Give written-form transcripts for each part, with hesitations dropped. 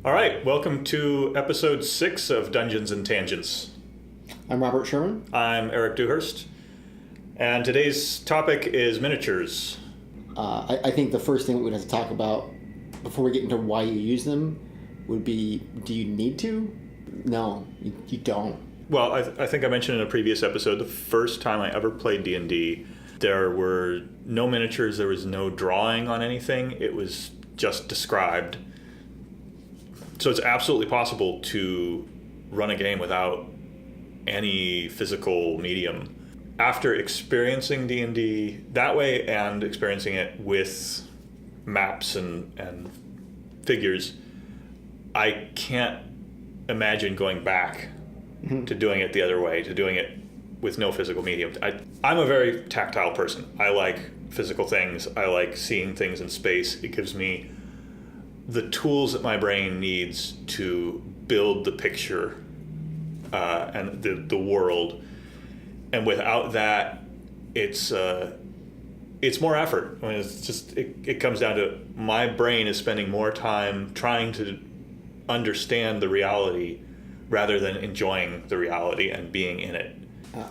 All right, welcome to episode 6 of Dungeons and Tangents. I'm Robert Sherman. I'm Erik Dewhurst, and today's topic is miniatures. I think the first thing we'd have to talk about before we get into why you use them would be, do you need to? No, you don't. Well, I think I mentioned in a previous episode, the first time I ever played D&D, there were no miniatures, there was no drawing on anything, it was just described. So it's absolutely possible to run a game without any physical medium. After experiencing D&D that way and experiencing it with maps and figures, I can't imagine going back to doing it the other way, to doing it with no physical medium. I'm a very tactile person. I like physical things. I like seeing things in space. It gives me the tools that my brain needs to build the picture and the world. And without that, it's more effort. I mean, it's just it comes down to my brain is spending more time trying to understand the reality rather than enjoying the reality and being in it.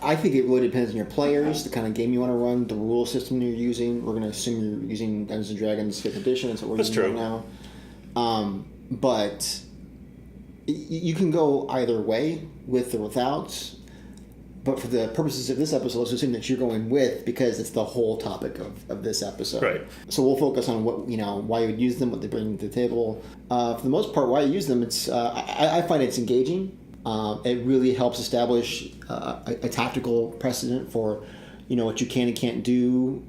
I think it really depends on your players, the kind of game you want to run, the rule system you're using. We're going to assume you're using Dungeons & Dragons 5th edition. That's what we're using right now. But you can go either way, with or without. But for the purposes of this episode, let's assume that you're going with, because it's the whole topic of this episode. Right. So we'll focus on what why you would use them, what they bring to the table. For the most part, why you use them, it's I find it's engaging. It really helps establish a tactical precedent for what you can and can't do,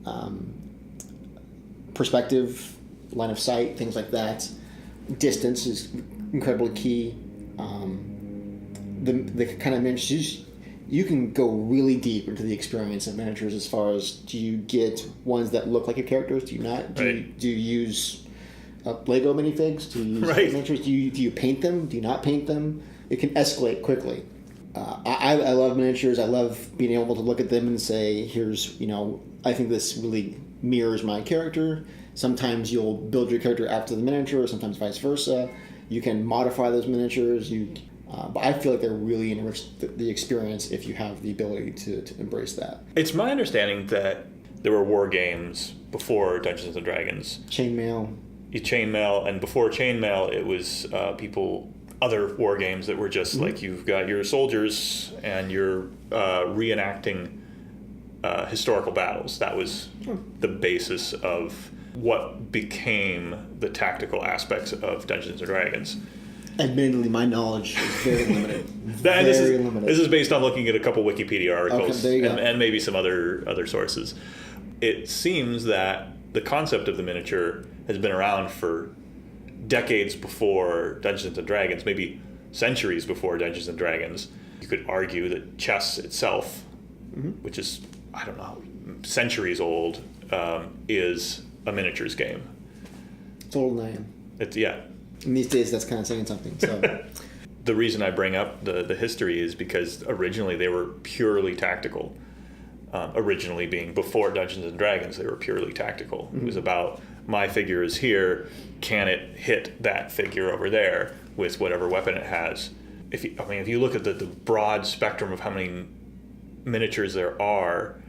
perspective, line of sight, things like that. Distance is incredibly key. The kind of miniatures, you can go really deep into the experience of miniatures as far as, do you get ones that look like your characters? Do you not? Do you use Lego minifigs? Do you use miniatures? Do you paint them? Do you not paint them? It can escalate quickly. I love miniatures. I love being able to look at them and say, here's, I think this really mirrors my character. Sometimes you'll build your character after the miniature, or sometimes vice versa. You can modify those miniatures. But I feel like they're really enrich the experience if you have the ability to embrace that. It's my understanding that there were war games before Dungeons & Dragons. Chainmail, and before Chainmail, it was other war games that were just like, you've got your soldiers and you're reenacting historical battles. That was the basis of what became the tactical aspects of Dungeons & Dragons. Admittedly, my knowledge is very limited. Limited. This is based on looking at a couple Wikipedia articles and maybe some other sources. It seems that the concept of the miniature has been around for decades before Dungeons & Dragons, maybe centuries before Dungeons & Dragons. You could argue that chess itself, which is, I don't know, centuries old, is a miniatures game. It's older than I am. In these days, that's kind of saying something. So, the reason I bring up the history is because originally they were purely tactical. Originally being before Dungeons & Dragons, they were purely tactical. It was about, my figure is here, can it hit that figure over there with whatever weapon it has? If you look at the broad spectrum of how many miniatures there are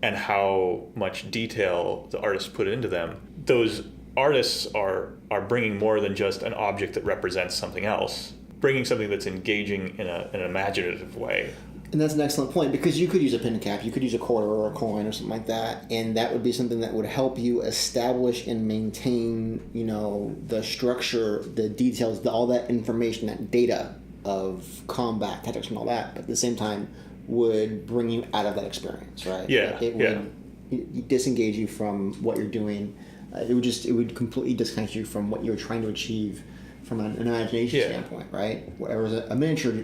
and how much detail the artists put into them, those artists are bringing more than just an object that represents something else, bringing something that's engaging in an imaginative way. And that's an excellent point, because you could use a pin cap, you could use a quarter or a coin or something like that, and that would be something that would help you establish and maintain, the structure, the details, all that information, that data of combat, tactics and all that, but at the same time would bring you out of that experience, right? It would disengage you from what you're doing. It would completely disconnect you from what you're trying to achieve from an imagination standpoint, right? Whereas a miniature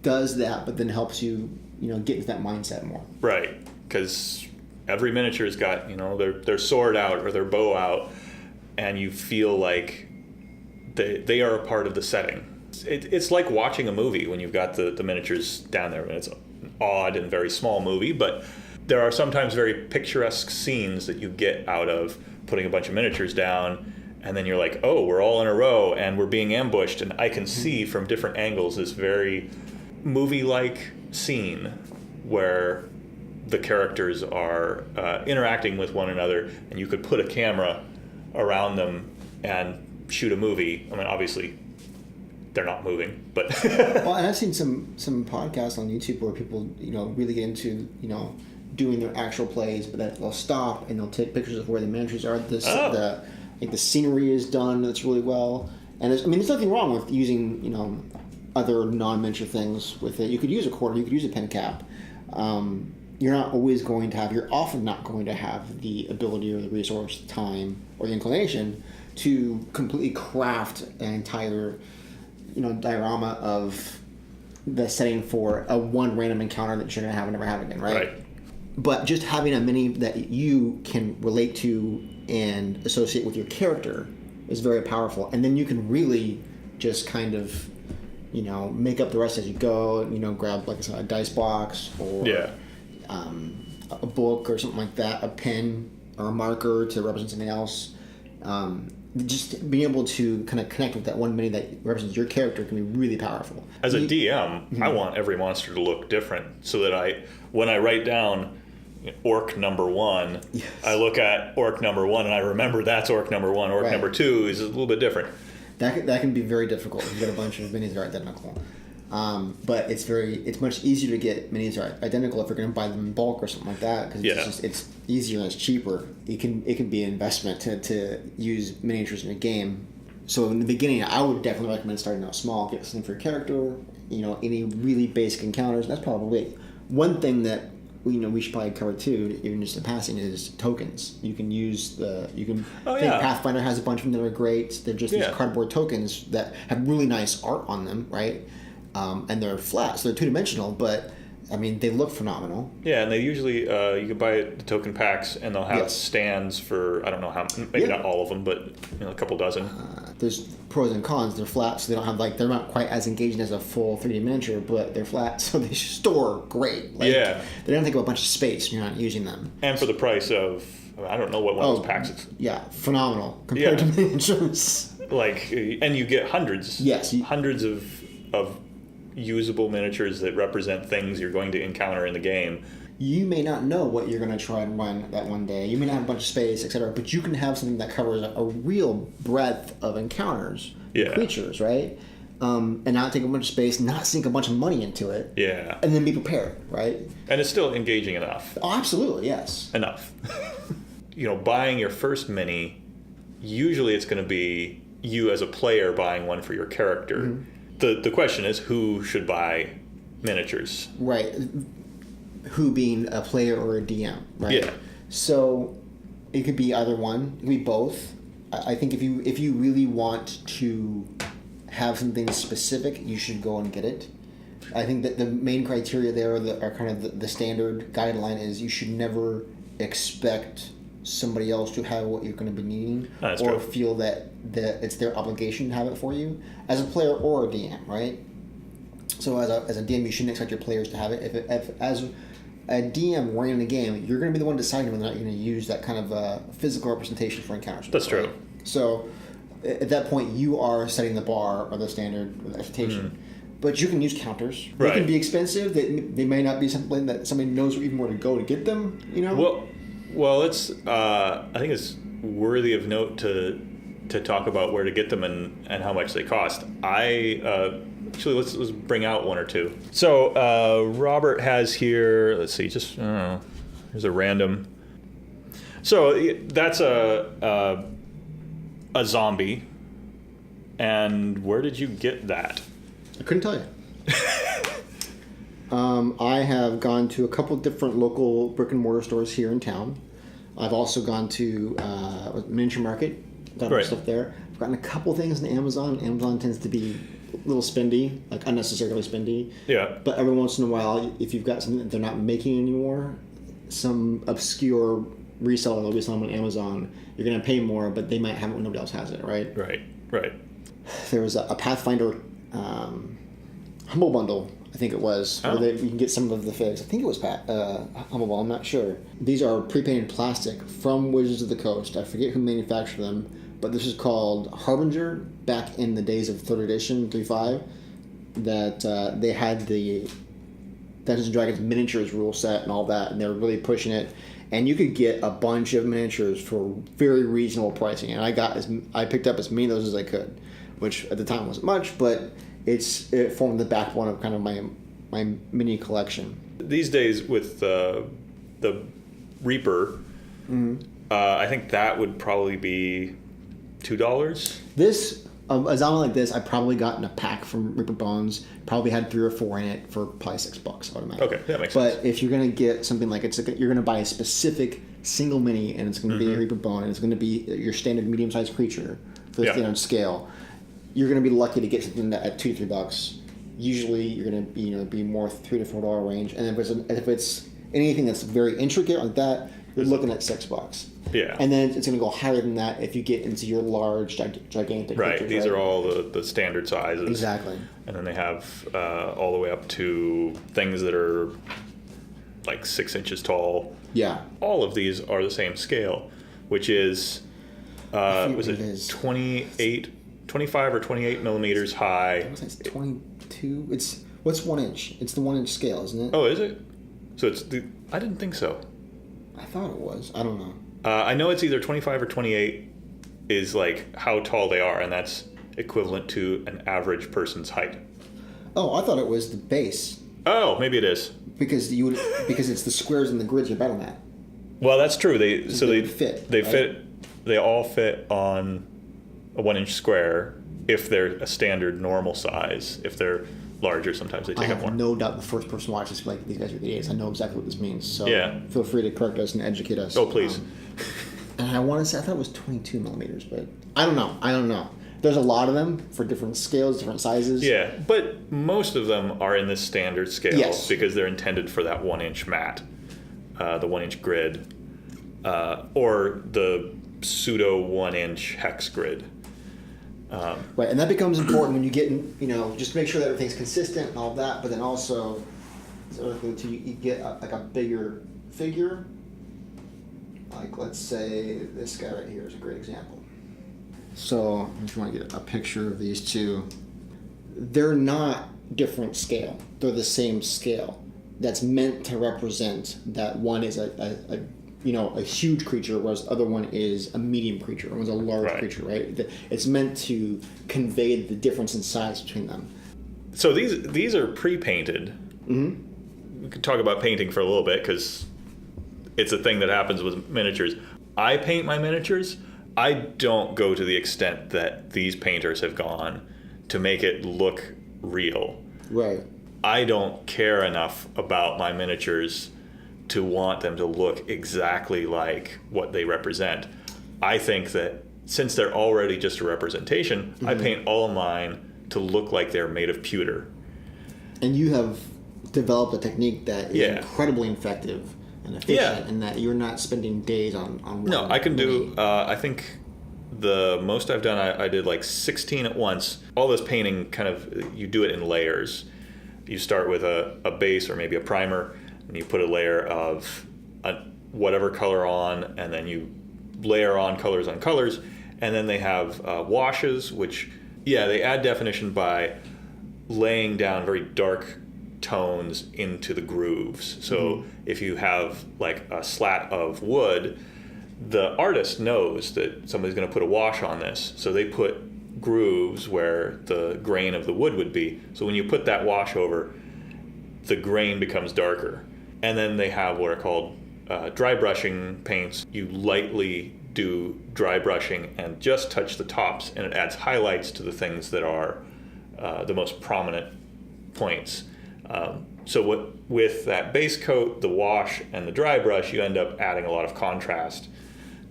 does that, but then helps you, get into that mindset more. Right, because every miniature's got, their sword out or their bow out, and you feel like they are a part of the setting. It's like watching a movie when you've got the miniatures down there. I mean, it's an odd and very small movie, but there are sometimes very picturesque scenes that you get out of putting a bunch of miniatures down and then you're like, oh, we're all in a row and we're being ambushed, and I can see from different angles this very movie-like scene where the characters are interacting with one another, and you could put a camera around them and shoot a movie. I mean, obviously they're not moving, but well, and I've seen some podcasts on YouTube where people, really get into, doing their actual plays, but then they'll stop and they'll take pictures of where the miniatures are. The scenery is done that's really well, and there's nothing wrong with using other non-miniature things with it. You could use a quarter, you could use a pen cap. You're often not going to have the ability or the resource, the time, or the inclination to completely craft an entire diorama of the setting for a one random encounter that you're going to have and never have again, right? But just having a mini that you can relate to and associate with your character is very powerful. And then you can really just kind of, make up the rest as you go, grab, like I said, a dice box or a book or something like that, a pen or a marker to represent something else. Just being able to kind of connect with that one mini that represents your character can be really powerful. As a DM, I want every monster to look different so that when I write down orc number 1, yes, I look at orc number 1 and I remember that's orc number 1. Orc number 2 is a little bit different. That can be very difficult. You get a bunch of minis that are identical. But it's much easier to get minis that are identical if you're going to buy them in bulk or something like that, because it's easier and it's cheaper. It can be an investment to use miniatures in a game. So in the beginning, I would definitely recommend starting out small. Get something for your character. Any really basic encounters. That's probably it. One thing that we should probably cover too, even just in passing, is tokens. You can use Pathfinder has a bunch of them that are great. They're just these cardboard tokens that have really nice art on them, right? And they're flat, so they're two-dimensional, but they look phenomenal. Yeah, and they usually you can buy the token packs, and they'll have stands for, I don't know how, maybe not all of them, but a couple dozen. There's pros and cons. They're flat, so they don't have they're not quite as engaging as a full 3D miniature, but they're flat, so they store great. They don't take up a bunch of space when you're not using them. And for the price of, I don't know what one of those packs is. Yeah, phenomenal compared to miniatures. And you get hundreds. Yes, hundreds of usable miniatures that represent things you're going to encounter in the game. You may not know what you're going to try and run that one day. You may not have a bunch of space, etc., but you can have something that covers a real breadth of encounters, creatures, right? And not take a bunch of space, not sink a bunch of money into it. Yeah. And then be prepared, right? And it's still engaging enough. Oh, absolutely, yes. Enough. Buying your first mini, usually it's going to be you as a player buying one for your character. Mm-hmm. The question is, who should buy miniatures? Right. Who being a player or a DM, right? Yeah. So it could be either one. It could be both. I think if you really want to have something specific, you should go and get it. I think that the main criteria there are kind of the standard guideline is you should never expect somebody else to have what you're going to be needing, or feel that it's their obligation to have it for you as a player or a DM, right? So as a DM, you shouldn't expect your players to have it. If as a DM running the game, you're going to be the one deciding whether or not you're going to use that kind of physical representation for encounters. That's true. Right? So at that point, you are setting the bar or the standard or the expectation. Mm. But you can use counters. They can be expensive. They may not be something that somebody knows even where to go to get them. Well, it's. I think it's worthy of note to talk about where to get them and how much they cost. Actually, let's bring out one or two. So Robert has here. Let's see. Here's a random. So that's a zombie. And where did you get that? I couldn't tell you. I have gone to a couple different local brick and mortar stores here in town. I've also gone to Miniature Market, got stuff there. I've gotten a couple things on Amazon. Amazon tends to be a little spendy, like unnecessarily spendy. Yeah. But every once in a while, if you've got something that they're not making anymore, some obscure reseller will be selling on Amazon, you're going to pay more, but they might have it when nobody else has it, right? Right. There was a Pathfinder Humble Bundle, I think it was, where you can get some of the figs. I think it was Humble Bundle, I'm not sure. These are pre-painted plastic from Wizards of the Coast. I forget who manufactured them, but this is called Harbinger back in the days of 3rd edition, 3.5, that they had the Dungeons & Dragons miniatures rule set and all that, and they were really pushing it. And you could get a bunch of miniatures for very reasonable pricing. And I picked up as many of those as I could, which at the time wasn't much, but it formed the backbone of kind of my mini collection. These days with the Reaper, I think that would probably be $2. This, a zombie like this, I probably got in a pack from Reaper Bones. Probably had 3 or 4 in it for probably $6, I would imagine. Okay, that makes sense. But if you're going to get something like you're going to buy a specific single mini, and it's going to be a Reaper Bone, and it's going to be your standard medium-sized creature for the standard scale, you're going to be lucky to get something at $2 to $3. Usually, you're going to be more $3 to $4 range, and if it's anything that's very intricate like that, you're looking at $6. Yeah. And then it's going to go higher than that if you get into your large, gigantic Right. creatures, These are all the standard sizes. Exactly. And then they have all the way up to things that are like 6 inches tall. Yeah. All of these are the same scale, which is, was it 25 or 28 millimeters high? It's 22. What's 1 inch? It's the 1 inch scale, isn't it? Oh, is it? So I didn't think so. I thought it was. I don't know. I know it's either 25 or 28 is like how tall they are, and that's equivalent to an average person's height. Oh, I thought it was the base. Oh, maybe it is. Because it's the squares and the grids you're betting at. Well, that's true. They fit. They all fit on a 1 inch square if they're a standard normal size. If they're larger, sometimes they take up more. I have no doubt the first person watches this like, these guys are idiots. I know exactly what this means. So feel free to correct us and educate us. Oh, please. And I want to say, I thought it was 22 millimeters, but I don't know. There's a lot of them for different scales, different sizes. Yeah, but most of them are in this standard scale because they're intended for that 1 inch mat, the 1 inch grid, or the pseudo 1 inch hex grid. Right, and that becomes important when you get in, just make sure that everything's consistent and all of that, but then also, you get a bigger figure. Like, let's say this guy right here is a great example. So, if you want to get a picture of these two, they're not different scale. They're the same scale. That's meant to represent that one is a huge creature, whereas the other one is a medium creature. One's a large creature, right? It's meant to convey the difference in size between them. So these are pre-painted. Mm-hmm. We could talk about painting for a little bit because it's a thing that happens with miniatures. I paint my miniatures. I don't go to the extent that these painters have gone to make it look real. Right. I don't care enough about my miniatures to want them to look exactly like what they represent. I think that since they're already just a representation, I paint all of mine to look like they're made of pewter. And you have developed a technique that is incredibly effective and efficient, and that you're not spending days on No, I can do, I think the most I've done, I did like 16 at once. All this painting kind of, you do it in layers. You start with a base or maybe a primer, and you put a layer of whatever color on, and then you layer on colors, and then they have washes, which, they add definition by laying down very dark tones into the grooves. So if you have like a slat of wood, the artist knows that somebody's going to put a wash on this, so they put grooves where the grain of the wood would be. So when you put that wash over, the grain becomes darker. And then they have what are called dry brushing paints. You lightly do dry brushing and just touch the tops, and it adds highlights to the things that are the most prominent points. So with that base coat, the wash, and the dry brush, you end up adding a lot of contrast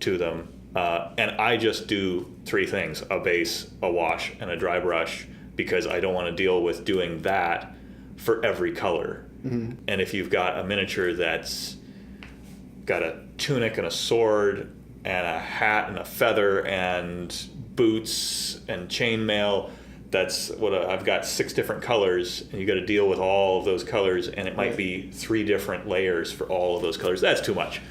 to them. And I just do 3 things: a base, a wash, and a dry brush, because I don't want to deal with doing that for every color. Mm-hmm. And if you've got a miniature that's got a tunic and a sword and a hat and a feather and boots and chainmail, that's what I've got 6 different colors, and you got to deal with all of those colors, and it might be 3 different layers for all of those colors. That's too much.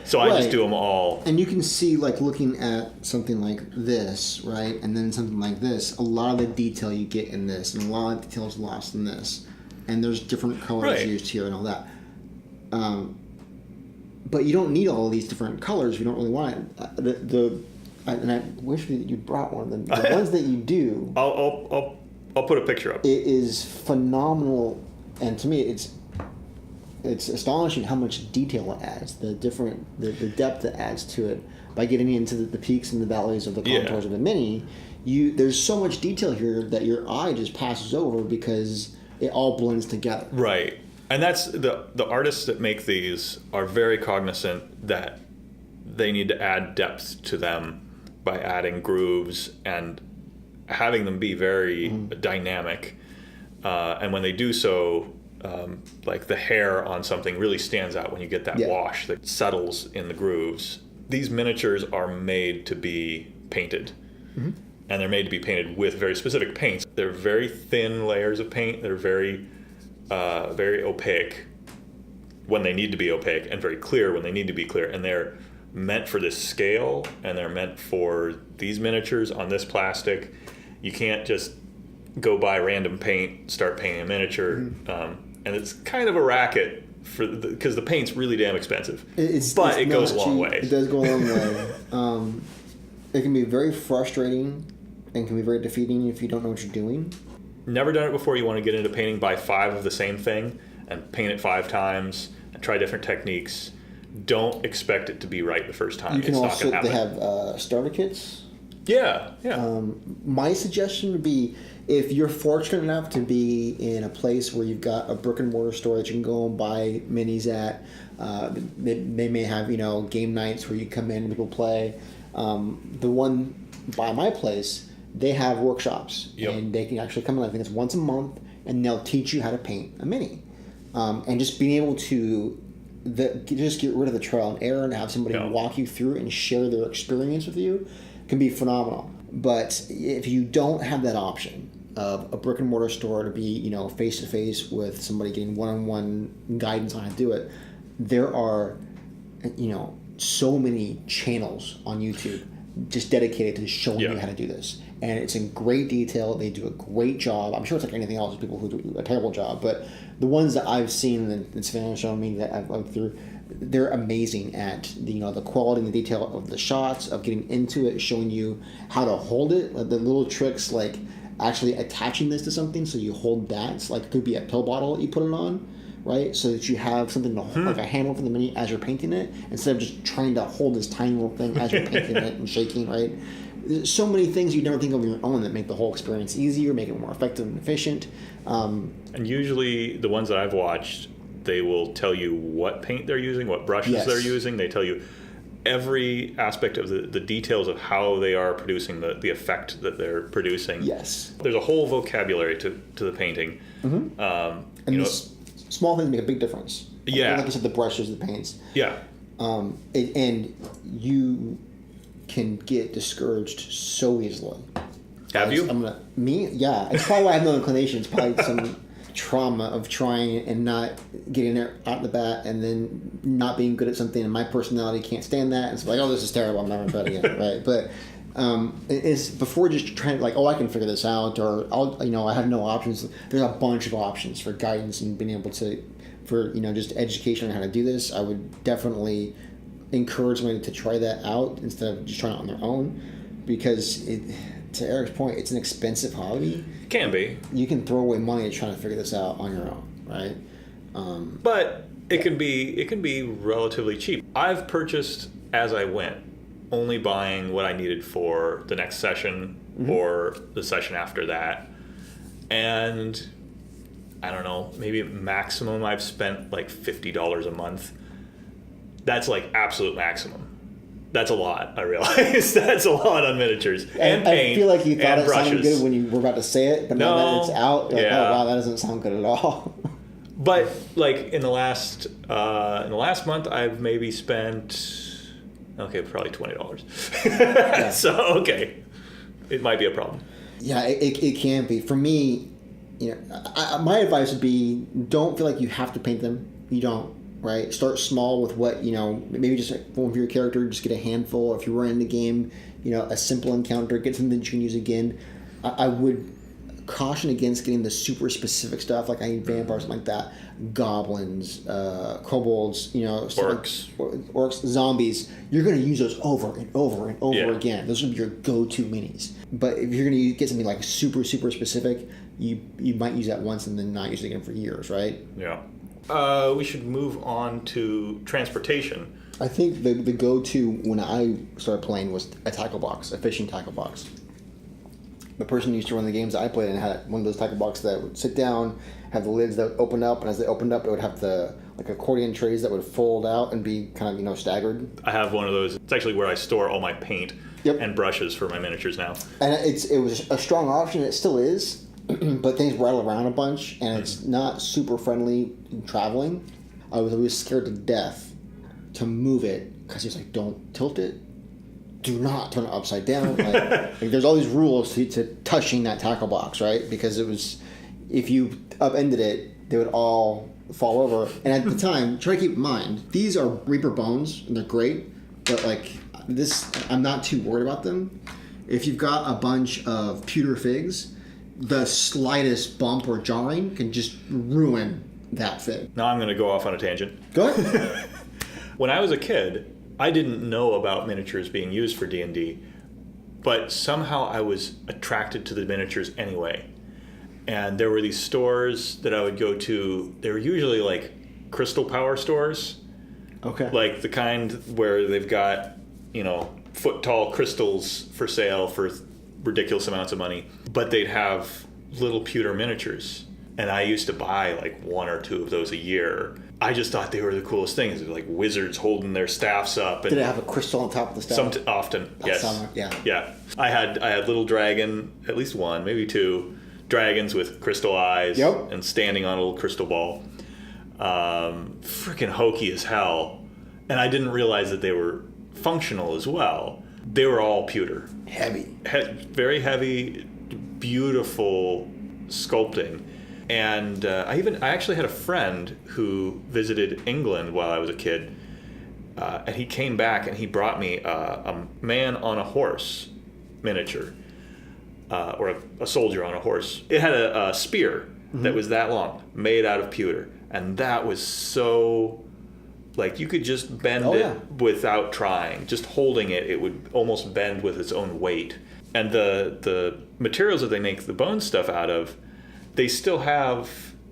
So I just do them all. And you can see, like, looking at something like this, right, and then something like this, a lot of the detail you get in this, and a lot of detail is lost in this. And there's different colors used here and all that. But you don't need all of these different colors. You don't really want it. And I wish that you brought one of them. The ones that you do... I'll put a picture up. It is phenomenal, and to me, it's astonishing how much detail it adds, the depth it adds to it by getting into the peaks and the valleys of the contours of the mini. There's so much detail here that your eye just passes over because it all blends together. Right, and that's the artists that make these are very cognizant that they need to add depth to them by adding grooves and having them be very dynamic. And when they do so, like the hair on something really stands out when you get that wash that settles in the grooves. These miniatures are made to be painted. And they're made to be painted with very specific paints. They're very thin layers of paint. They're very, very opaque when they need to be opaque, and very clear when they need to be clear. And they're meant for this scale, and they're meant for these miniatures on this plastic. You can't just go buy random paint, start painting a miniature, and it's kind of a racket because the paint's really damn expensive. But it goes a long way. It does go a long way. It can be very frustrating and can be very defeating if you don't know what you're doing. Never done it before. You want to get into painting, buy 5 of the same thing and paint it 5 times and try different techniques. Don't expect it to be right the first time. You can it's also, not going to happen. they have starter kits. Yeah. My suggestion would be, if you're fortunate enough to be in a place where you've got a brick and mortar store that you can go and buy minis at, they may have, game nights where you come in and people play. The one by my place, they have workshops, and they can actually come in. I think it's once a month, and they'll teach you how to paint a mini, and just being able to just get rid of the trial and error and have somebody walk you through and share their experience with you can be phenomenal. But if you don't have that option of a brick and mortar store to be, face to face with somebody getting one-on-one guidance on how to do it, there are, so many channels on YouTube just dedicated to showing you how to do this. And it's in great detail. They do a great job. I'm sure it's like anything else, people who do a terrible job. But the ones that I've seen and Savannah shown me that I've looked through, they're amazing at the quality and the detail of the shots, of getting into it, showing you how to hold it, the little tricks like actually attaching this to something so you hold that. It's like, it could be a pill bottle that you put it on, right? So that you have something to hold, like a handle for the mini as you're painting it, instead of just trying to hold this tiny little thing as you're painting it and shaking, right? There's so many things you never think of on your own that make the whole experience easier, make it more effective and efficient. And usually the ones that I've watched, they will tell you what paint they're using, what brushes they're using. They tell you every aspect of the details of how they are producing the effect that they're producing. Yes. There's a whole vocabulary to the painting. And these small things make a big difference. Like you said, the brushes, the paints. Yeah. And you can get discouraged so easily. Have you? Yeah. It's probably why I have no inclination. It's probably some trauma of trying and not getting there out the bat, and then not being good at something, and my personality can't stand that. It's like, oh, this is terrible, I'm never good again, right? But it's before just trying to, like, oh, I can figure this out, or I have no options. There's a bunch of options for guidance and being able to, for just education on how to do this. I would definitely encourage somebody to try that out instead of just trying it on their own, because to Eric's point, it's an expensive hobby. Can be. You can throw away money trying to figure this out on your own, right? But it can be relatively cheap. I've purchased as I went, only buying what I needed for the next session or the session after that. And I don't know, maybe maximum I've spent like $50 a month. That's like absolute maximum. That's a lot, I realize. That's a lot on miniatures. And paint. I feel like you thought it brushes. sounded good when you were about to say it, but now that it's out, you're like, oh wow, that doesn't sound good at all. But like in the last month, I've maybe spent probably $20. So okay, it might be a problem. Yeah, it can be. For me, my advice would be, don't feel like you have to paint them. You don't. right? Start small with what, maybe just one for your character, just get a handful. If you run in the game, a simple encounter, get something that you can use again. I would caution against getting the super specific stuff, like I need vampires, something like that. Goblins, kobolds, orcs, zombies. You're going to use those over and over and over again. Those would be your go-to minis. But if you're going to get something like super, super specific, you might use that once and then not use it again for years, right? Yeah. We should move on to transportation. I think the go-to when I started playing was a tackle box, a fishing tackle box. The person who used to run the games that I played in had one of those tackle boxes that would sit down, have the lids that would open up, and as they opened up, it would have the accordion trays that would fold out and be kind of staggered. I have one of those. It's actually where I store all my paint and brushes for my miniatures now. And it was a strong option. It still is, but things rattle around a bunch, and it's not super friendly in traveling. I was always scared to death to move it because he was like, "Don't tilt it. Do not turn it upside down." Like there's all these rules to touching that tackle box, right? Because it was, if you upended it, they would all fall over. And at the time, try to keep in mind, these are Reaper bones, and they're great, but I'm not too worried about them. If you've got a bunch of pewter figs, the slightest bump or jarring can just ruin that fig. Now I'm going to go off on a tangent. Go ahead. When I was a kid, I didn't know about miniatures being used for D&D, but somehow I was attracted to the miniatures anyway. And there were these stores that I would go to. They were usually like crystal power stores. Okay. Like the kind where they've got, foot-tall crystals for sale for ridiculous amounts of money. But they'd have little pewter miniatures. And I used to buy like one or two of those a year. I just thought they were the coolest things. They were like wizards holding their staffs up. And did it have a crystal on top of the staff? Often, yes. Yeah. Yeah. I had little dragon, at least one, maybe two, dragons with crystal eyes and standing on a little crystal ball. Freaking hokey as hell. And I didn't realize that they were functional as well. They were all pewter. Heavy. Very heavy, beautiful sculpting. And I actually had a friend who visited England while I was a kid, and he came back and he brought me a man on a horse miniature, or a soldier on a horse. It had a spear that was that long, made out of pewter, and that was so, like, you could just bend without trying. Just holding it, it would almost bend with its own weight. And the materials that they make the bone stuff out of, they still have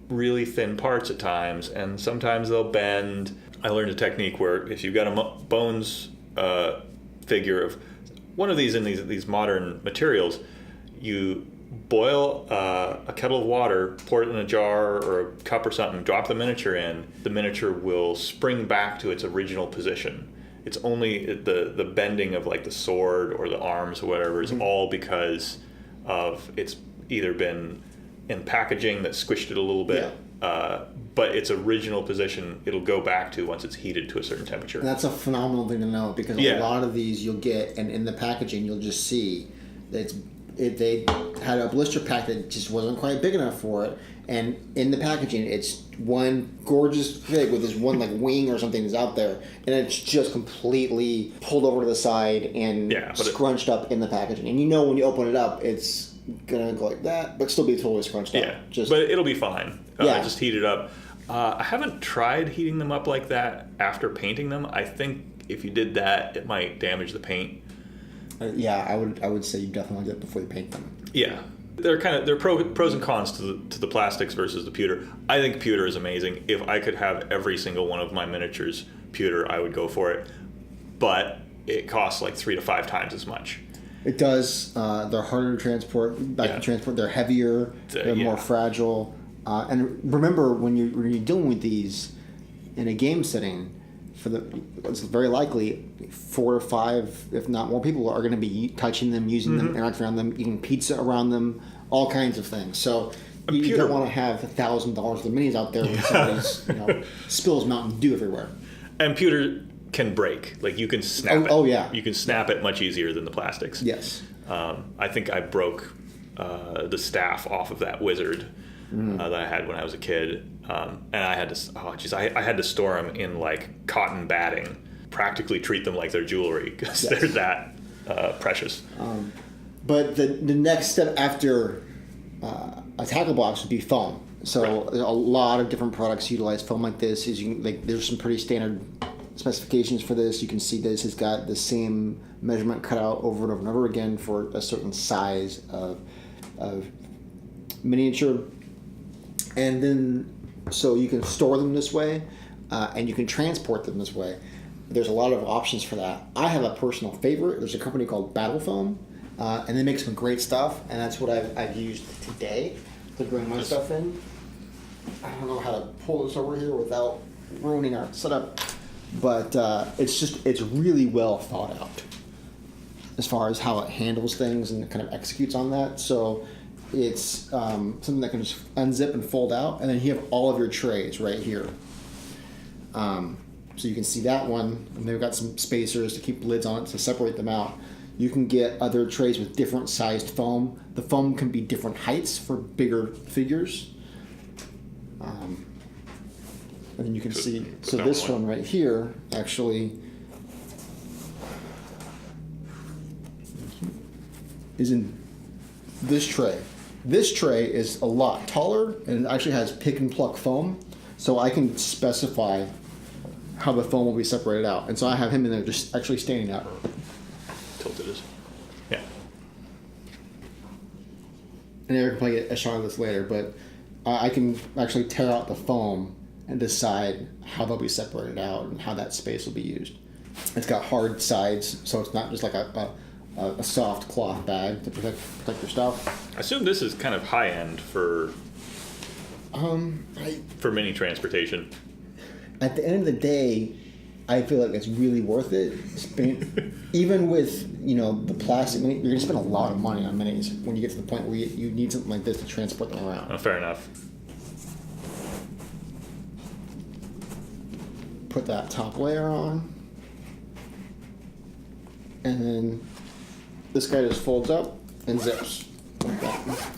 really thin parts at times, and sometimes they'll bend. I learned a technique where if you've got a bones figure of one of these in these modern materials, you boil a kettle of water, pour it in a jar or a cup or something, drop the miniature in. The miniature will spring back to its original position. It's only the bending of like the sword or the arms or whatever is all because of it's either been in packaging that squished it a little bit, but its original position it'll go back to once it's heated to a certain temperature. And that's a phenomenal thing to know, because a lot of these you'll get, and in the packaging you'll just see that they had a blister pack that just wasn't quite big enough for it, and in the packaging it's one gorgeous fig with this one like wing or something is out there, and it's just completely pulled over to the side and scrunched up in the packaging, and when you open it up it's gonna go like that, but still be totally scrunched up. But it'll be fine. Just heat it up. I haven't tried heating them up like that after painting them. I think if you did that, it might damage the paint. I would say you definitely do it before you paint them. Yeah, they're pros and cons to the plastics versus the pewter. I think pewter is amazing. If I could have every single one of my miniatures pewter, I would go for it. But it costs like 3 to 5 times as much. It does. They're harder to transport. To transport. They're heavier. They're more fragile. And remember, when you're dealing with these in a game setting, it's very likely 4 to 5, if not more, people are going to be touching them, using them, interacting around them, eating pizza around them, all kinds of things. So you don't want to have $1,000 of the minis out there when somebody spills Mountain Dew everywhere. And pewter can break. Like, you can snap it. Oh, yeah. You can snap it much easier than the plastics. Yes. I think I broke the staff off of that wizard that I had when I was a kid, and I had to I had to store them in like cotton batting, practically treat them like they're jewelry because they're that precious. But the next step after a tackle box would be foam. So a lot of different products utilize foam like this. There's some pretty standard specifications for this. You can see this has got the same measurement cut out over and over and over again for a certain size of miniature. And then, so you can store them this way, and you can transport them this way. There's a lot of options for that. I have a personal favorite. There's a company called Battle Foam, and they make some great stuff, and that's what I've used today to bring my stuff in. I don't know how to pull this over here without ruining our setup, but it's really well thought out as far as how it handles things and kind of executes on that. So it's something that can just unzip and fold out, and then you have all of your trays right here. So you can see that one, and they've got some spacers to keep lids on it to separate them out. You can get other trays with different sized foam. The foam can be different heights for bigger figures. And then you can see, so this one right here actually is in this tray. This tray is a lot taller and it actually has pick and pluck foam, so I can specify how the foam will be separated out. And so I have him in there just actually standing up. Tilted is. Yeah. And Erik can probably get a shot of this later, but I can actually tear out the foam and decide how they'll be separated out and how that space will be used. It's got hard sides, so it's not just like a soft cloth bag to protect your stuff. I assume this is kind of high end for mini transportation. At the end of the day, I feel like it's really worth it. Even with the plastic, you're going to spend a lot of money on minis when you get to the point where you need something like this to transport them around. Oh, fair enough. Put that top layer on, and then this guy just folds up and zips like that.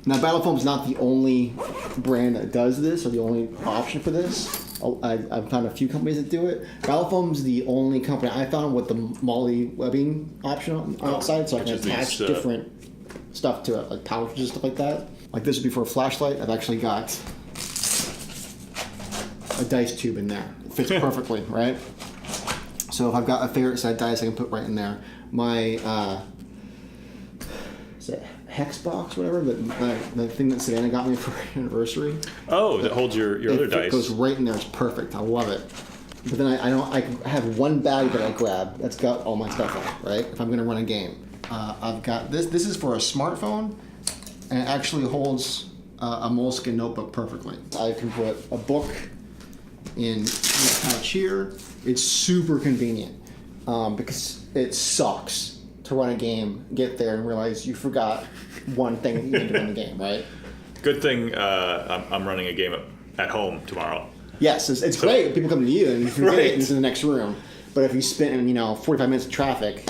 Now, Battle Foam's not the only brand that does this or the only option for this. I've found a few companies that do it. Battle Foam's the only company I found with the Molly webbing option on the outside, so I can attach different stuff to it, like pouches and stuff like that. Like this would be for a flashlight. I've actually got a dice tube in there. It fits perfectly, right? So if I've got a favorite set of dice, I can put right in there. My is it hex box, whatever, the thing that Savannah got me for anniversary. Oh, that holds your other dice. It goes right in there. It's perfect. I love it. But then I have one bag that I grab that's got all my stuff in it, right? If I'm going to run a game. I've got this. This is for a smartphone, and it actually holds a moleskin notebook perfectly. I can put a book in this pouch here. It's super convenient because it sucks to run a game, get there, and realize you forgot one thing that you need to run the game, right? Good thing I'm running a game at home tomorrow. Yes, it's great when people come to you and you forget it and it's in the next room. But if you spend 45 minutes in traffic,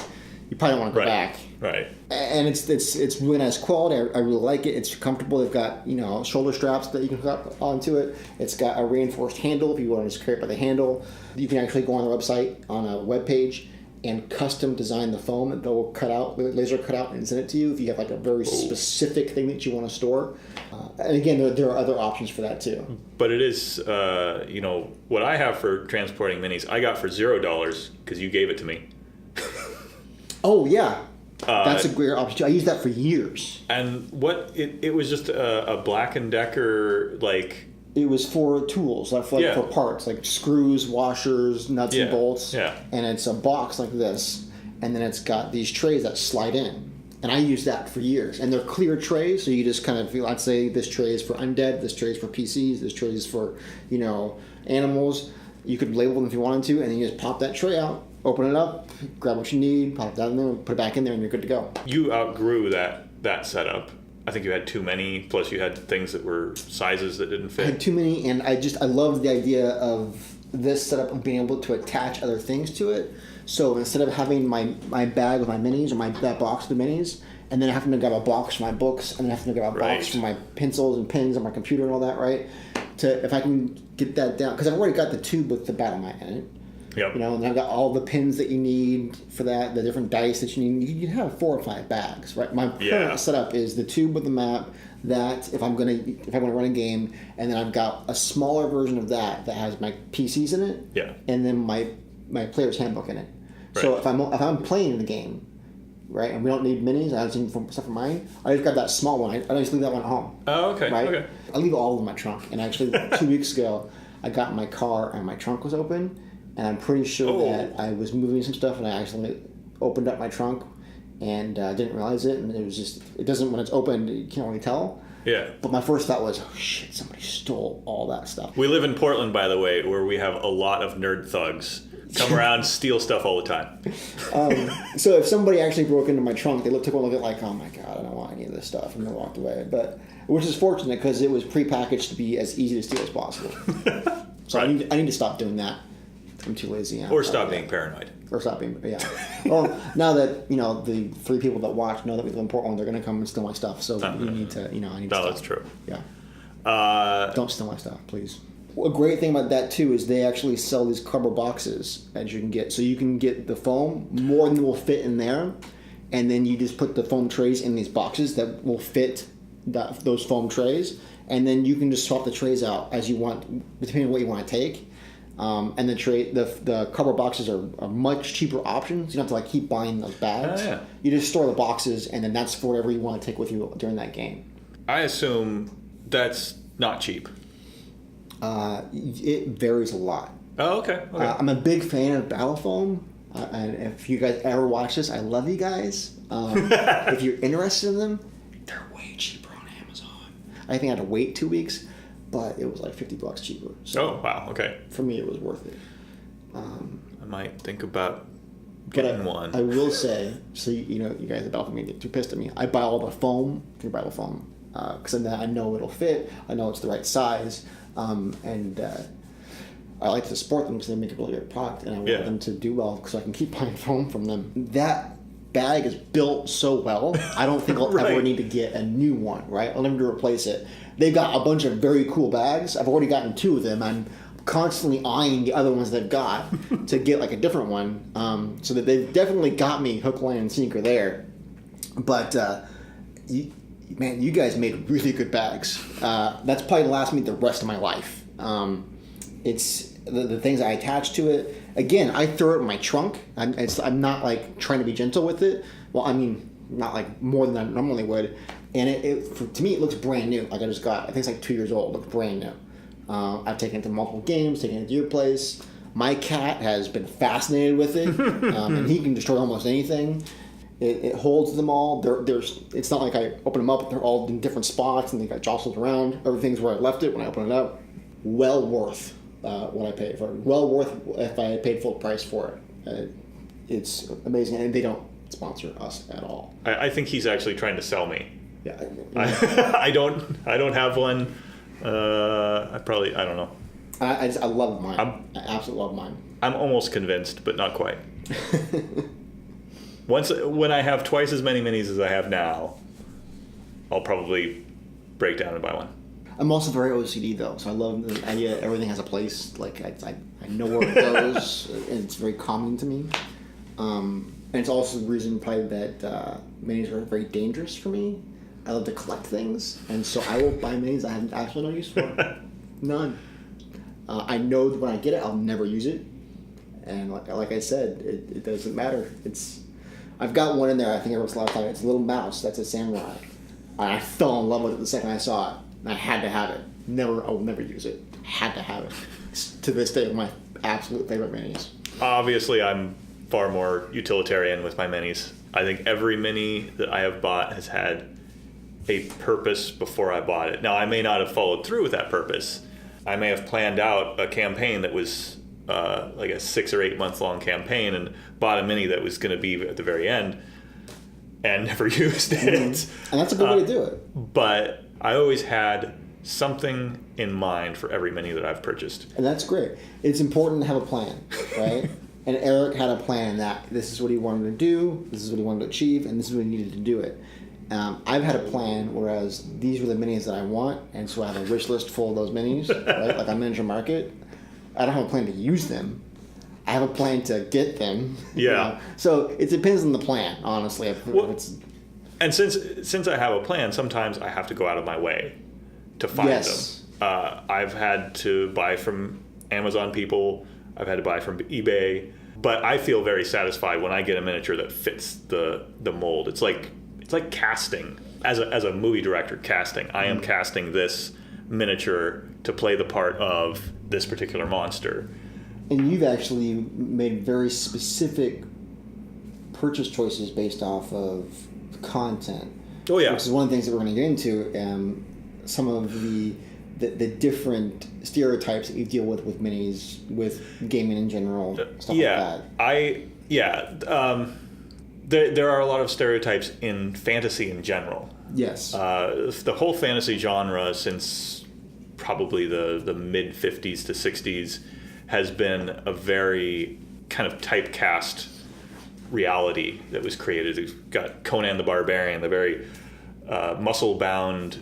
you probably don't want to go back. Right. And it's really nice quality. I really like it. It's comfortable. They've got shoulder straps that you can hook onto it. It's got a reinforced handle if you want to just carry it by the handle. You can actually go on the website on a web page and custom design the foam that they'll cut out, laser cut out, and send it to you if you have like a very specific thing that you want to store. And again, there are other options for that too. But it is, what I have for transporting minis, I got for $0 because you gave it to me. Oh yeah, that's a great option too. I used that for years. And it was just a Black & Decker like. It was for tools, for parts, like screws, washers, nuts and bolts. Yeah. And it's a box like this, and then it's got these trays that slide in. And I used that for years. And they're clear trays, so you just kind of feel, I'd say this tray is for undead, this tray is for PCs, this tray is for, animals. You could label them if you wanted to, and then you just pop that tray out, open it up, grab what you need, pop it down there, put it back in there, and you're good to go. You outgrew that setup. I think you had too many, plus you had things that were sizes that didn't fit. I had too many, and I love the idea of this setup of being able to attach other things to it. So instead of having my bag with my minis or that box with the minis, and then I have to grab a box for my books, and then I have to grab a box for my pencils and pens on my computer and all that, right? If I can get that down, because I've already got the tube with the battle mat in it. Yep. You know, and I've got all the pins that you need for that, the different dice that you need. You can have 4 or 5 bags, right? My current setup is the tube with the map. That if I'm gonna run a game, and then I've got a smaller version of that has my PCs in it. Yeah. And then my player's handbook in it. Right. So if I'm playing the game, right, and we don't need minis, I don't need stuff for mine. I just grab that small one. I just leave that one at home. Oh, okay. Right. Okay. I leave all of them in my trunk. And actually, 2 weeks ago, I got in my car and my trunk was open, and I'm pretty sure that I was moving some stuff, and I accidentally opened up my trunk and didn't realize it. And it doesn't, when it's open, you can't really tell. Yeah. But my first thought was, oh shit, somebody stole all that stuff. We live in Portland, by the way, where we have a lot of nerd thugs come around, steal stuff all the time. So if somebody actually broke into my trunk, they took one look at like, oh my god, I don't want any of this stuff, and they walked away. But which is fortunate because it was prepackaged to be as easy to steal as possible. So I need to stop doing that. I'm too lazy. Or stop being paranoid. Or stop being, Well, now that the 3 people that watch know that we live in Portland, they're going to come and steal my stuff. So we need to, I need to stop. No, that's true. Yeah. Don't steal my stuff, please. A great thing about that too is they actually sell these cardboard boxes that you can get. So you can get the foam, more than will fit in there, and then you just put the foam trays in these boxes that will fit those foam trays, and then you can just swap the trays out as you want, depending on what you want to take. And the cardboard boxes are much cheaper options. You don't have to keep buying those bags. Oh, yeah. You just store the boxes, and then that's for whatever you want to take with you during that game. I assume that's not cheap. It varies a lot. Oh, okay. I'm a big fan of Battle Foam. And if you guys ever watch this, I love you guys. If you're interested in them, they're way cheaper on Amazon. I think I had to wait 2 weeks, but it was like $50 cheaper. So oh, wow. Okay. for me, it was worth it. I might think about getting one. I will say, so you guys about me get too pissed at me. I buy all the foam through Battle Foam because then I know it'll fit. I know it's the right size. And I like to support them because they make a really great product, and I want them to do well so I can keep buying foam from them. That bag is built so well, I don't think I'll ever need to get a new one, right? I'll never replace it. They've got a bunch of very cool bags. I've already gotten 2 of them. I'm constantly eyeing the other ones they've got to get a different one, so that they've definitely got me hook, line, and sinker there. But man, you guys made really good bags. That's probably last me the rest of my life. It's the things I attach to it. Again, I throw it in my trunk. I'm not trying to be gentle with it. Well, I mean, not more than I normally would. And to me, it looks brand new. I just got, I think it's 2 years old. It looks brand new. I've taken it to multiple games, taken it to your place. My cat has been fascinated with it, and he can destroy almost anything. It holds them all. It's not like I open them up; they're all in different spots and they got jostled around. Everything's where I left it when I open it up. Well worth what I paid for it. Well worth if I paid full price for it. It's amazing, and they don't sponsor us at all. I think he's actually trying to sell me. Yeah, I don't have one. I don't know. I love mine. I absolutely love mine. I'm almost convinced, but not quite. When I have twice as many minis as I have now, I'll probably break down and buy one. I'm also very OCD though, so I love the idea that everything has a place. I know where it goes, and it's very calming to me. And it's also the reason probably that minis are very dangerous for me. I love to collect things, and so I will buy minis I have absolutely no use for. None. I know that when I get it, I'll never use it, and like I said, it doesn't matter. I've got one in there. I think I wrote a lot of time. It's a little mouse. That's a samurai. I fell in love with it the second I saw it. I had to have it. I will never use it. Had to have it. It's, to this day, one of my absolute favorite minis. Obviously, I'm far more utilitarian with my minis. I think every mini that I have bought has had a purpose before I bought it. Now, I may not have followed through with that purpose. I may have planned out a campaign that was like a 6 or 8 month long campaign and bought a mini that was going to be at the very end and never used it. And that's a good way to do it. But I always had something in mind for every mini that I've purchased. And that's great. It's important to have a plan, right? And Erik had a plan that this is what he wanted to do, this is what he wanted to achieve, and this is what he needed to do it. I've had a plan, whereas these were the minis that I want, and so I have a wish list full of those minis, right? Like on Miniature Market. I don't have a plan to use them. I have a plan to get them. Yeah. So it depends on the plan, honestly. And since I have a plan, sometimes I have to go out of my way to find them. I've had to buy from Amazon people. I've had to buy from eBay. But I feel very satisfied when I get a miniature that fits the mold. It's like casting. As a movie director, casting. I am casting this miniature to play the part of this particular monster. And you've actually made very specific purchase choices based off of content. Oh yeah, which is one of the things that we're going to get into. Some of the different stereotypes that you deal with minis, with gaming in general, stuff like that. There are a lot of stereotypes in fantasy in general. Yes. The whole fantasy genre since probably the mid 50s to 60s has been a very kind of typecast reality that was created. You've got Conan the Barbarian, the very muscle-bound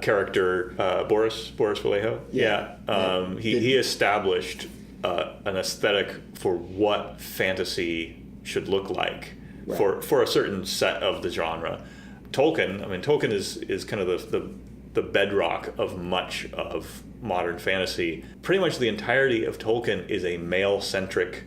character, Boris Vallejo. Yeah. He established an aesthetic for what fantasy should look like for a certain set of the genre. Tolkien is kind of the bedrock of much of modern fantasy. Pretty much the entirety of Tolkien is a male-centric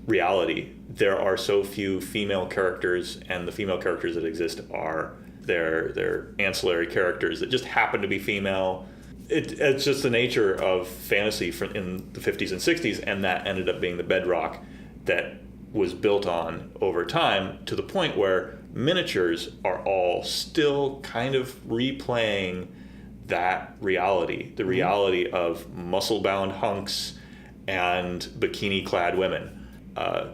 reality. There are so few female characters, and the female characters that exist are they're ancillary characters that just happen to be female. It's just the nature of fantasy in the 50s and 60s, and that ended up being the bedrock that was built on over time, to the point where miniatures are all still kind of replaying that reality, the reality of muscle-bound hunks and bikini-clad women.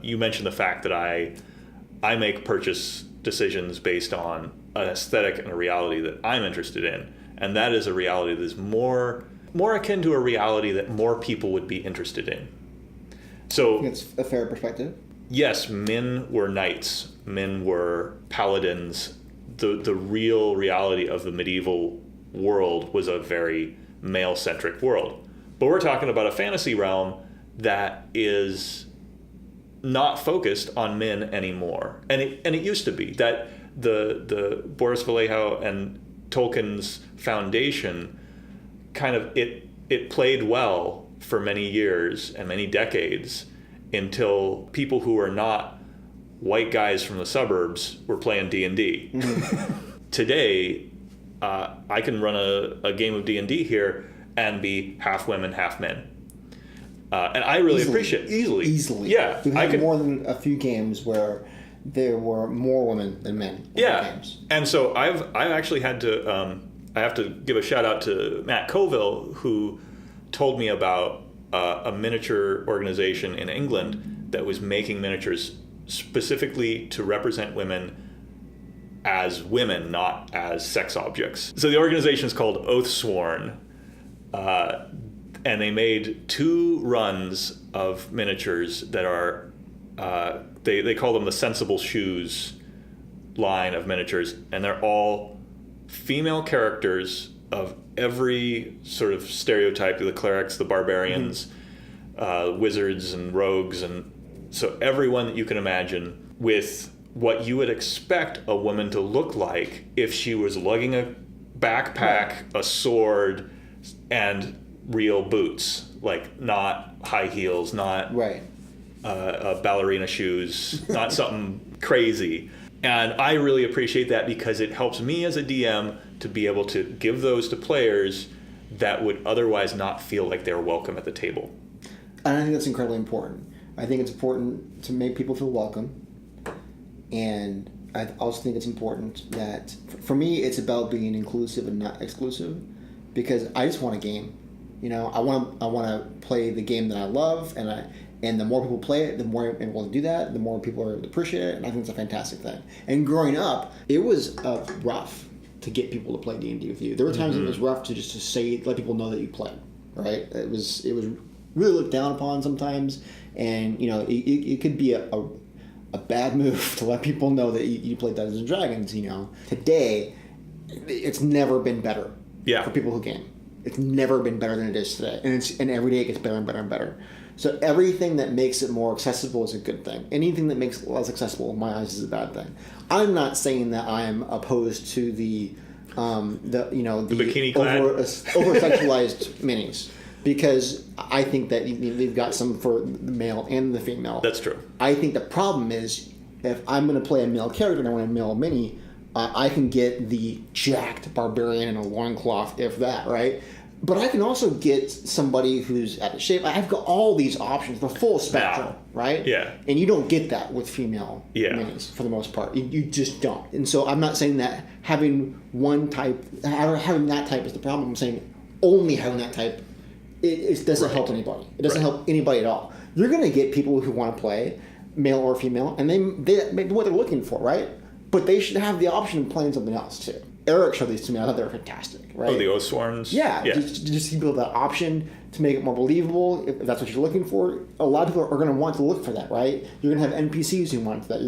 You mentioned the fact that I make purchase decisions based on an aesthetic and a reality that I'm interested in, and that is a reality that is more akin to a reality that more people would be interested in. So I think it's a fair perspective. Yes, men were knights, men were paladins. The real reality of the medieval world was a very male-centric world. But we're talking about a fantasy realm that is not focused on men anymore. And it used to be that the Boris Vallejo and Tolkien's foundation kind of it played well for many years and many decades, until people who are not white guys from the suburbs were playing D&D. Today, I can run a game of D&D here and be half women, half men. And I really appreciate easily. Yeah. We've had more than a few games where there were more women than men in the games. And so I've actually had to I have to give a shout out to Matt Colville, who told me about a miniature organization in England that was making miniatures specifically to represent women as women, not as sex objects. So the organization is called Oathsworn, and they made 2 runs of miniatures that are, they call them the Sensible Shoes line of miniatures, and they're all female characters of every sort of stereotype, the clerics, the barbarians, wizards and rogues, and so everyone that you can imagine, with what you would expect a woman to look like if she was lugging a backpack, a sword, and real boots, like not high heels, not ballerina shoes, not something crazy. And I really appreciate that, because it helps me as a DM to be able to give those to players that would otherwise not feel like they're welcome at the table. And I think that's incredibly important. I think it's important to make people feel welcome. And I also think it's important that, for me, it's about being inclusive and not exclusive, because I just want a game. You know, I want to play the game that I love, and the more people play it, the more I'm able to do that, the more people are able to appreciate it, and I think it's a fantastic thing. And growing up, it was rough to get people to play D&D with you. There were times it was rough to let people know that you played, right? It was really looked down upon sometimes, and you know, it could be a a bad move to let people know that you play Dungeons and Dragons. Today, it's never been better for people who game. It's never been better than it is today, and every day it gets better and better and better. So everything that makes it more accessible is a good thing. Anything that makes it less accessible, in my eyes, is a bad thing. I'm not saying that I am opposed to the bikini clad over sexualized minis, because I think that they've got some for the male and the female. That's true. I think the problem is, if I'm going to play a male character and I want a male mini, I can get the jacked barbarian in a loincloth, if that, right? But I can also get somebody who's out of shape. I've got all these options, the full spectrum, right? Yeah. And you don't get that with female minis for the most part. You just don't. And so I'm not saying that having one type, having that type is the problem. I'm saying only having that type, it doesn't help anybody. It doesn't help anybody at all. You're going to get people who want to play, male or female, and they know what they're looking for, right? But they should have the option of playing something else too. Erik showed these to me. I thought they were fantastic, right? Oh, the Oathsworns? Yeah. Just give people that option to make it more believable, if that's what you're looking for. A lot of people are going to want to look for that, right? You're going to have NPCs who want that.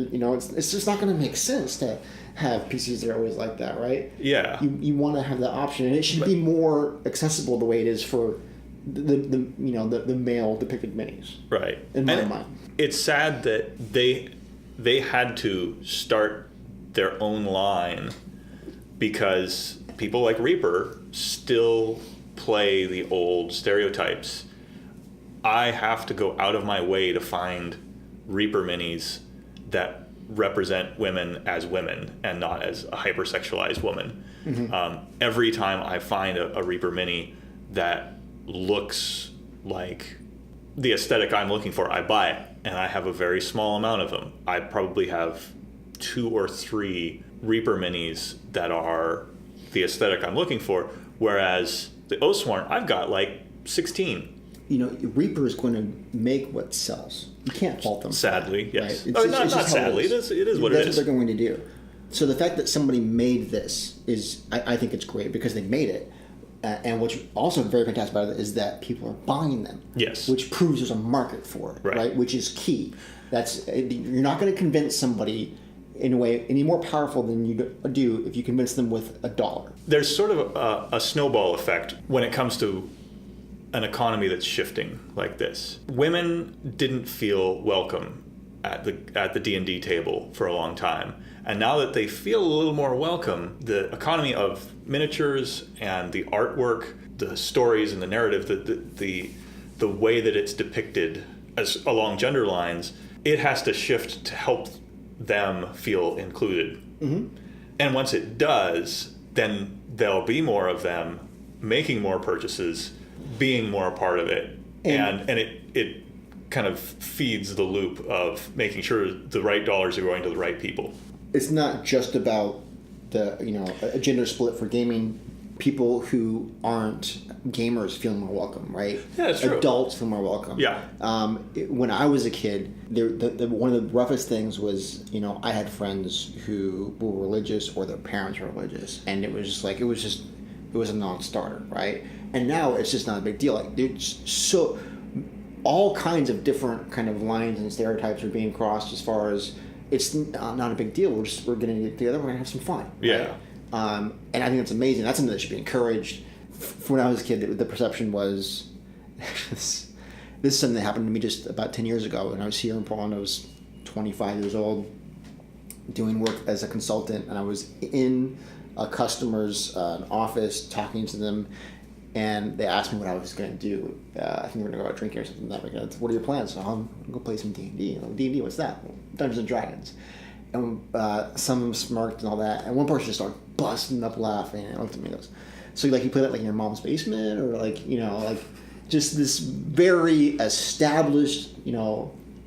It's just not going to make sense to have PCs that are always like that, right? Yeah. You want to have that option, and it should be more accessible the way it is for the male depicted minis. Right. In my mind. It's sad that they had to start their own line because people like Reaper still play the old stereotypes. I have to go out of my way to find Reaper minis that represent women as women and not as a hypersexualized woman. Mm-hmm. Every time I find a Reaper mini that looks like the aesthetic I'm looking for, I buy it, and I have a very small amount of them. I probably have 2 or 3 Reaper minis that are the aesthetic I'm looking for, whereas the Oathsworn, I've got like 16. Reaper is going to make what sells. You can't fault them. Sadly, yes. Right? Not sadly. It is what it is. That's what they're going to do. So the fact that somebody made this I think it's great because they made it. And what's also very fantastic about it is that people are buying them. Yes. Which proves there's a market for it, right? Which is key. You're not going to convince somebody in a way any more powerful than you do if you convince them with $1. There's sort of a snowball effect when it comes to an economy that's shifting like this. Women didn't feel welcome at the D&D table for a long time. And now that they feel a little more welcome, the economy of miniatures and the artwork, the stories and the narrative, the way that it's depicted as along gender lines, it has to shift to help them feel included. Mm-hmm. And once it does, then there'll be more of them making more purchases, being more a part of it, and it kind of feeds the loop of making sure the right dollars are going to the right people. It's not just about a gender split for gaming. People who aren't gamers feel more welcome, right? Yeah, that's true. Adults feel more welcome. Yeah. When I was a kid, one of the roughest things was, I had friends who were religious or their parents were religious, and it was a non-starter, right? And now it's just not a big deal. Like, there's so all kinds of different kind of lines and stereotypes are being crossed as far as it's not a big deal. We're going to get together. We're going to have some fun. Yeah. Right? And I think that's amazing. That's something that should be encouraged. When I was a kid, the perception was this is something that happened to me just about 10 years ago. When I was here in Portland, I was 25 years old, doing work as a consultant, and I was in a customer's office talking to them, and they asked me what I was going to do. I think we were going to go out drinking or something. What are your plans? So I'm going to go play some D&D. D&D, what's that? Well, Dungeons and Dragons. And some of them smirked and all that. And one person just started busting up laughing and looked at me and goes, so you play that like in your mom's basement? Or just this very established,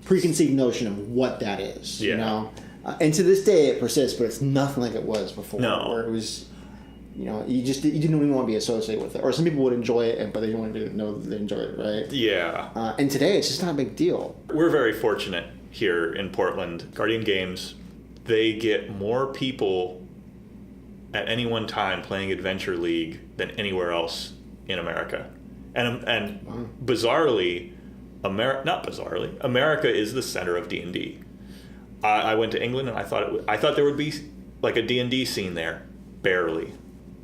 preconceived notion of what that is. Yeah. And to this day it persists, but it's nothing like it was before. No. Where it was, you didn't even want to be associated with it. Or some people would enjoy it, but they didn't want to know that they enjoy it, right? Yeah. And today it's just not a big deal. We're very fortunate here in Portland. Guardian Games, they get more people at any one time playing Adventure League than anywhere else in America. And wow. Bizarrely, America is the center of D&D. I went to England, and I thought there would be like a D&D scene there. Barely.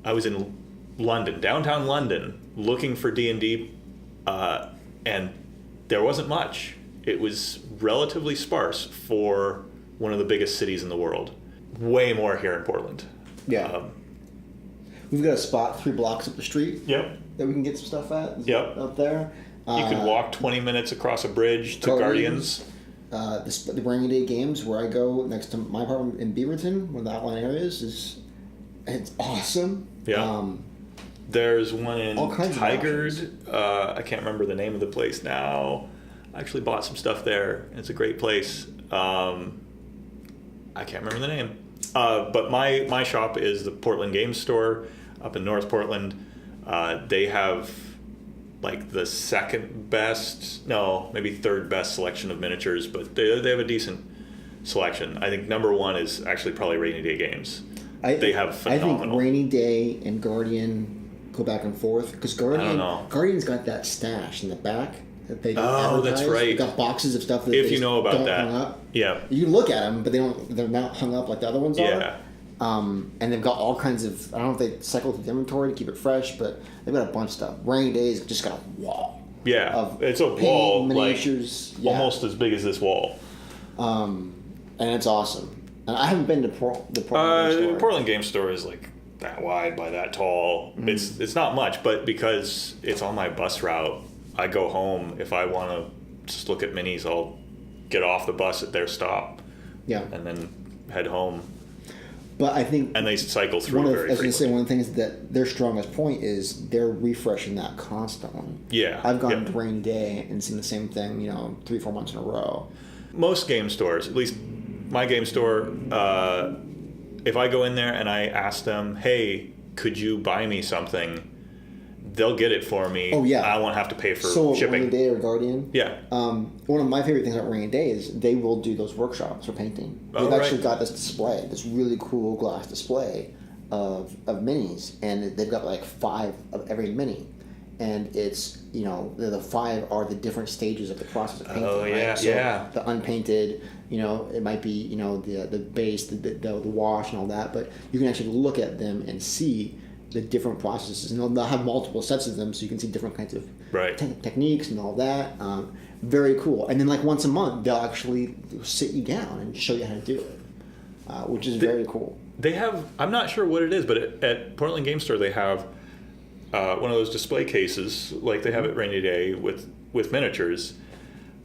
I was in London, downtown London, looking for D&D, and there wasn't much. It was relatively sparse for one of the biggest cities in the world. Way more here in Portland. Yeah. We've got a spot 3 blocks up the street. Yep. That we can get some stuff at. Yep. Up there. You could walk 20 minutes across a bridge to Guardians. The Rainy Day Games, where I go next to my apartment in Beaverton, one of the outlying areas, it's awesome. Yeah. There's one in Tigard. I can't remember the name of the place now. I actually bought some stuff there. It's a great place. I can't remember the name. But my shop is the Portland Games Store up in North Portland. They have like the second best, no, maybe third best selection of miniatures, but they have a decent selection. I think number one is actually probably Rainy Day Games. They have phenomenal. I think Rainy Day and Guardian go back and forth because Guardian's got that stash in the back that they advertise. That's right. They've got boxes of stuff that if you know about that, hang up. Yeah, you can look at them, but they're not hung up like the other ones are. Yeah. And they've got all kinds of, I don't know if they cycle through the inventory to keep it fresh, but they've got a bunch of stuff. Rainy Days just got a wall. Yeah, it's a wall miniatures, like almost as big as this wall. And it's awesome. And I haven't been to the Portland Game Store. The Portland Game Store is like that wide by that tall. Mm-hmm. It's not much, but because it's on my bus route, I go home. If I want to just look at minis, I'll get off the bus at their stop. Yeah. And then head home. But I think... And they cycle through very frequently. I was going to say, one of the things that their strongest point is they're refreshing that constantly. Yeah. I've gone to Rainy Day and seen the same thing, 3-4 months in a row. Most game stores, at least my game store, if I go in there and I ask them, hey, could you buy me something? They'll get it for me. Oh, yeah. I won't have to pay for shipping. Rainy Day or Guardian? Yeah. One of my favorite things about Rainy Day is they will do those workshops for painting. They've actually got this display, this really cool glass display of minis, and they've got like 5 of every mini. And it's, the 5 are the different stages of the process of painting. Oh, yeah, right? So the unpainted, it might be, the base, the wash and all that, but you can actually look at them and see the different processes, and they'll have multiple sets of them, so you can see different kinds of techniques and all that. Very cool. And then like once a month, they'll actually sit you down and show you how to do it, which is very cool. They have, I'm not sure what it is, but at Portland Game Store they have one of those display cases, like they have at Rainy Day with miniatures,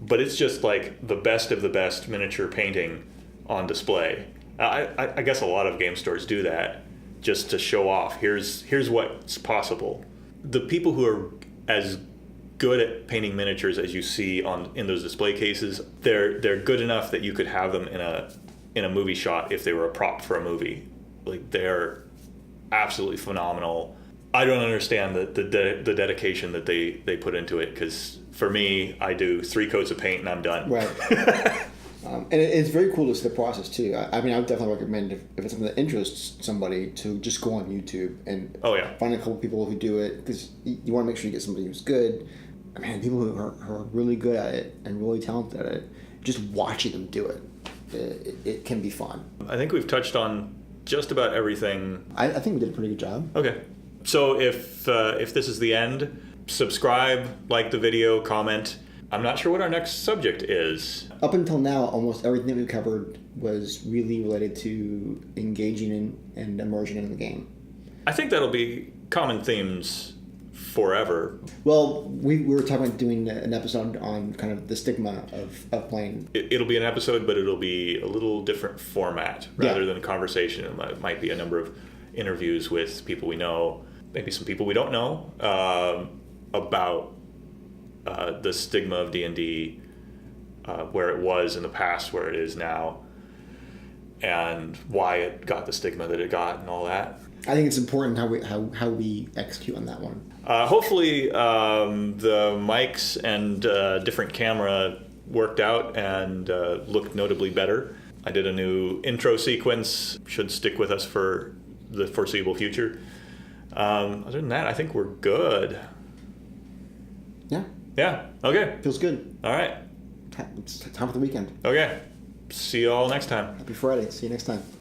but it's just like the best of the best miniature painting on display. I guess a lot of game stores do that, just to show off. Here's what's possible. The people who are as good at painting miniatures as you see in those display cases, they're good enough that you could have them in a movie shot if they were a prop for a movie. Like, they're absolutely phenomenal. I don't understand the dedication that they put into it, because for me, I do 3 coats of paint and I'm done. Right. And it's very cool to see the process too. I mean, I would definitely recommend if it's something that interests somebody to just go on YouTube and find a couple people who do it, because you want to make sure you get somebody who's good. I mean, people who are really good at it and really talented at it, just watching them do it, it can be fun. I think we've touched on just about everything. I think we did a pretty good job. Okay. So if this is the end, subscribe, like the video, comment. I'm not sure what our next subject is. Up until now, almost everything that we covered was really related to engaging in and immersion in the game. I think that'll be common themes forever. Well, we were talking about doing an episode on kind of the stigma of playing. It'll be an episode, but it'll be a little different format rather than a conversation. It might be a number of interviews with people we know, maybe some people we don't know, about the stigma of D&D, where it was in the past, where it is now, and why it got the stigma that it got, and all that. I think it's important how we execute on that one. Hopefully, the mics and different camera worked out and looked notably better. I did a new intro sequence. Should stick with us for the foreseeable future. Other than that, I think we're good. Yeah. Yeah. Okay. Feels good. All right. It's time for the weekend. Okay. see you all next time. Happy Friday. See you next time.